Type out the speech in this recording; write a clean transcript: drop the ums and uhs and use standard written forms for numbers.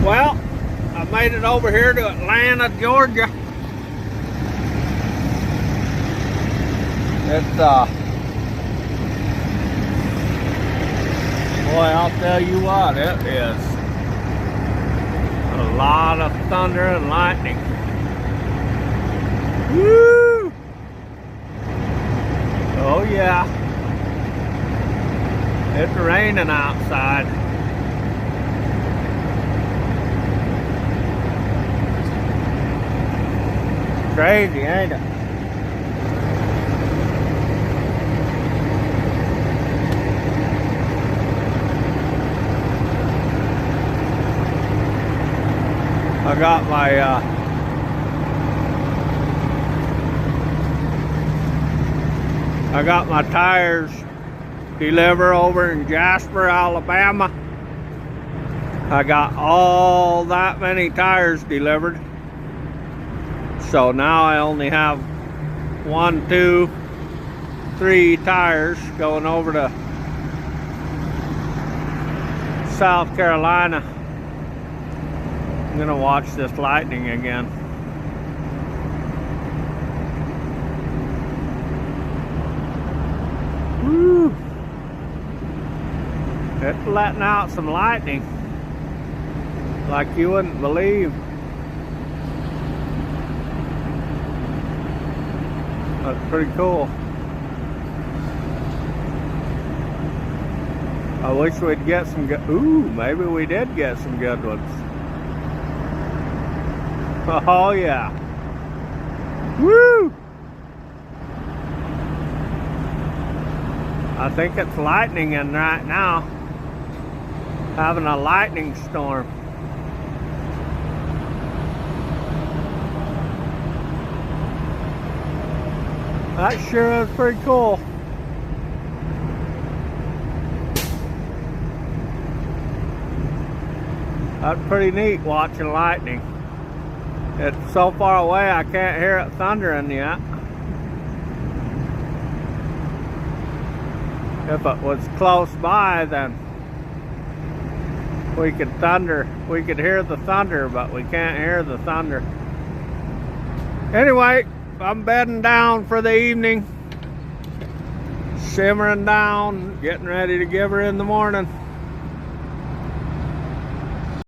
Well, I made it over here to Atlanta, Georgia. It's boy, I'll tell you what, it is a lot of thunder and lightning. Woo! Oh yeah. It's raining outside. Crazy, ain't it? I got my tires delivered over in Jasper, Alabama. I got all that many tires delivered. So now I only have 1, 2, 3 tires going over to South Carolina. I'm gonna watch this lightning again. Woo! It's letting out some lightning like you wouldn't believe. That's pretty cool. I wish we'd get some good. Ooh, maybe we did get some good ones. Oh yeah. Woo! I think it's lightning in right now. Having a lightning storm. That sure is pretty cool. That's pretty neat watching lightning. It's so far away I can't hear it thundering yet. If it was close by, then we could hear the thunder, but we can't hear the thunder. Anyway, I'm bedding down for the evening. Simmering down, getting ready to give her in the morning.